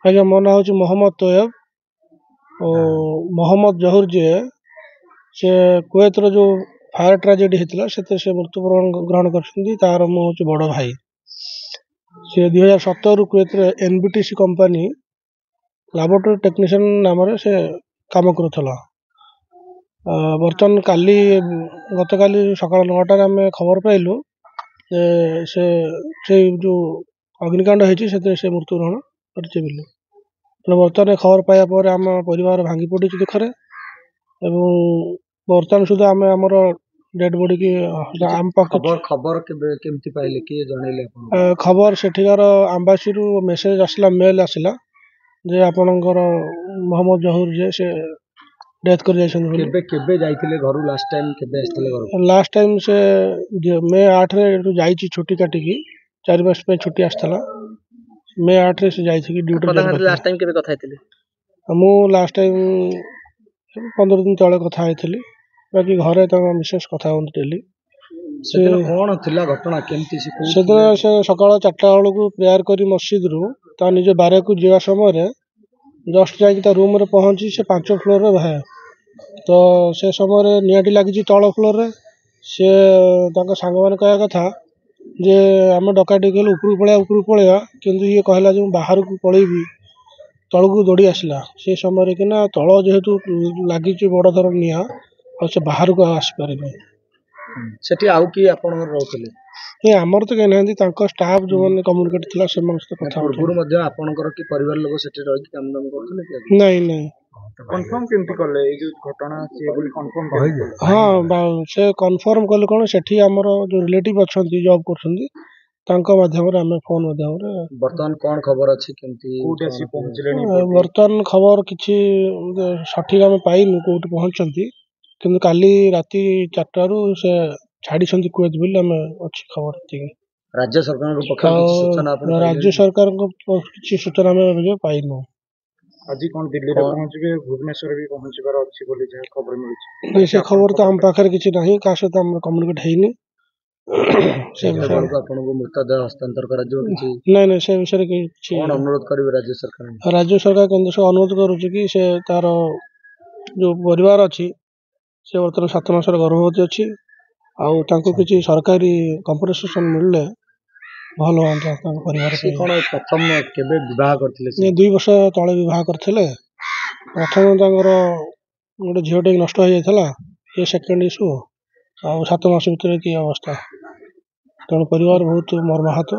ଆଜ୍ଞା ମୋ ନାଁ ହେଉଛି ମହମ୍ମଦ ତୋୟବ ଓ ମହମ୍ମଦ ଜହୁର ଯିଏ ସେ କୁଏତର ଯେଉଁ ଫାୟାର ଟ୍ରାଜେଡି ହେଇଥିଲା ସେଥିରେ ସେ ମୃତ୍ୟୁବରଣ ଗ୍ରହଣ କରିଛନ୍ତି। ତାର ମୁଁ ହେଉଛି ବଡ଼ ଭାଇ। ସେ 2017ରୁ କୁଏତରେ NBTC କମ୍ପାନୀ ଲାବୋରେଟୋରୀ ଟେକ୍ନିସିଆନ ନାମରେ ସେ କାମ କରୁଥିଲା। ବର୍ତ୍ତମାନ ଗତକାଲି ସକାଳ 9ଟାରେ ଆମେ ଖବର ପାଇଲୁ ଯେ ସେ ଯେଉଁ ଅଗ୍ନିକାଣ୍ଡ ହେଇଛି ସେଥିରେ ସେ ମୃତ୍ୟୁବରଣ କରିଛି ବୋଲି। ତେଣୁ ବର୍ତ୍ତମାନ ଖବର ପାଇବା ପରେ ଆମ ପରିବାର ଭାଙ୍ଗି ପଡ଼ିଛି ଦୁଃଖରେ ଏବଂ ବର୍ତ୍ତମାନ ସୁଦ୍ଧା ଆମେ ଆମର ଡେଡ୍ ବଡିକି ଖବର କେମିତି ପାଇଲେ, କିଏ ଜଣେଇଲେ? ଖବର ସେଠିକାର ଆମ୍ବାସିରୁ ମେସେଜ ଆସିଲା, ମେଲ୍ ଆସିଲା ଯେ ଆପଣଙ୍କର ମହମ୍ମଦ ଜହୁର ଯେ ସେ ଡେଥ୍ କରି ଯାଇଛନ୍ତି ବୋଲି। କେବେ ଯାଇଥିଲେ ଘରୁ ଲାଷ୍ଟ ଟାଇମ୍? କେବେ ଆସିଥିଲେ ଘରୁ? ଲାଷ୍ଟ ଟାଇମ୍ ସେ ମେ 8ରେ ଏଠୁ ଯାଇଛି ଛୁଟି କାଟିକି, 4 ମାସ ପାଇଁ ଛୁଟି ଆସିଥିଲା। ମେ 8ରେ ସେ ଯାଇଥିଲି ଡ୍ୟୁଟି। ମୁଁ ଲାଷ୍ଟ ଟାଇମ୍ 15 ଦିନ ତଳେ କଥା ହେଇଥିଲି, ବାକି ଘରେ ତାଙ୍କ ମିସେସ୍ କଥା ହୁଅନ୍ତି ଡେଲି। କ'ଣ ଥିଲା ଘଟଣା, କେମିତି? ସେଦିନ ସେ ସକାଳ 4ଟା ବେଳକୁ ପ୍ରେୟାର କରି ମସଜିଦରୁ ତା ନିଜ ବାରିକୁ ଯିବା ସମୟରେ ଜଷ୍ଟ ଯାଇକି ତା ରୁମ୍ରେ ପହଞ୍ଚି ସେ 5 ଫ୍ଲୋରରେ ବାହାରେ ତ ସେ ସମୟରେ ନିଆଁଟି ଲାଗିଛି ତଳ ଫ୍ଲୋରରେ। ସେ ତାଙ୍କ ସାଙ୍ଗମାନେ କହିବା କଥା ଯେ ଆମେ ଡକାଡକି କଲୁ ଉପରକୁ ପଳେଇବା, କିନ୍ତୁ ଇଏ କହିଲା ଯେ ମୁଁ ବାହାରକୁ ପଳେଇବି, ତଳକୁ ଦୌଡ଼ି ଆସିଲା। ସେ ସମୟରେ କିନା ତଳ ଯେହେତୁ ଲାଗିଛି ବଡ଼ ଧର ନିଆଁ, ଆଉ ସେ ବାହାରକୁ ଆସିପାରିନି। ସେଠି ଆଉ କିଏ ଆପଣଙ୍କର ରହୁଥିଲେ? ଆମର ତ କେହି ନାହାନ୍ତି, ତାଙ୍କ ଷ୍ଟାଫ୍ ଯେଉଁମାନେ କମ୍ୟୁନିକେଟ୍ ଥିଲା ସେମାନେ ସହିତ କଥା ପୂର୍ବରୁ ମଧ୍ୟ ଆପଣଙ୍କର କି ପରିବାର ଲୋକ ସେଠି ରହିକି କାମ କରୁଥିଲେ? ନାଇଁ। କନଫର୍ମ କେମିତି କଲେ ଏଇ ଯୋଉ ଘଟଣା ବୋଲି? କନଫର୍ମ ସେ କନଫର୍ମ କଲେ କ'ଣ, ସେଠି ଆମର ଯେଉଁ ରିଲେଟିଭ୍ ଅଛନ୍ତି ଜବ୍ କରୁଛନ୍ତି ତାଙ୍କ ମାଧ୍ୟମରେ ଆମେ ଫୋନ୍ ମାଧ୍ୟମରେ। ବର୍ତ୍ତମାନ କ'ଣ ଖବର ଅଛି, କେମିତି କୋଉଠି ଆସି ପହଞ୍ଚିଲେଣି? ବର୍ତ୍ତମାନ ଖବର କିଛି ସଠିକ୍ ଆମେ ପାଇନୁ କୋଉଠି ପହଞ୍ଚିଛନ୍ତି, କିନ୍ତୁ କାଲି ରାତି 4ଟାରୁ ସେ ଛାଡ଼ିଛନ୍ତି କୁଏତ ବୋଲି ଆମେ ଅଛି ଖବର ଏତିକି। ରାଜ୍ୟ ସରକାରଙ୍କ ପକ୍ଷରୁ ରାଜ୍ୟ ସରକାରଙ୍କ କିଛି ସୂଚନା ଆମେ ଏବେ ପାଇନୁ। ଆଜି କ'ଣ ଦିଲ୍ଲୀରେ ପହଞ୍ଚିବେ, ଭୁବନେଶ୍ୱରରେ ବି ପହଞ୍ଚିବାର ଅଛି ବୋଲି ଯାହା ଖବର ମିଳୁଛି? ସେ ଖବର ତ ଆମ ପାଖରେ କିଛି ନାହିଁ, କାହା ସହିତ ଆମର କମ୍ୟୁନିକେଟ୍ ହେଇନି। ଆପଣଙ୍କୁ ମୃତଦେହ ହସ୍ତାନ୍ତର କରାଯିବ କିଛି? ନାଇଁ, ସେ ବିଷୟରେ କିଛି ଅନୁରୋଧ କରିବେ ରାଜ୍ୟ ସରକାର? ରାଜ୍ୟ ସରକାର କେନ୍ଦ୍ର ସରକାର ଅନୁରୋଧ କରୁଛି କି ସେ ତାର ଯେଉଁ ପରିବାର ଅଛି ସେ ବର୍ତ୍ତମାନ 7 ମାସର ଗର୍ଭବତୀ ଅଛି, ଆଉ ତାଙ୍କୁ କିଛି ସରକାରୀ କମ୍ପନସେସନ୍ ମିଳିଲେ ଭଲ ହୁଅନ୍ତା ତାଙ୍କ ପରିବାର। ପ୍ରଥମ କେବେ ବିବାହ କରିଥିଲେ? 2 ବର୍ଷ ତଳେ ବିବାହ କରିଥିଲେ। ପ୍ରଥମ ତାଙ୍କର ଗୋଟେ ଝିଅଟେ ନଷ୍ଟ ହେଇଯାଇଥିଲା, ଇଏ ସେକେଣ୍ଡ ଇସ୍ୟୁ, ଆଉ 7 ମାସ ଭିତରେ କି ଅବସ୍ଥା। ତେଣୁ ପରିବାର ବହୁତ ମର୍ମାହତ।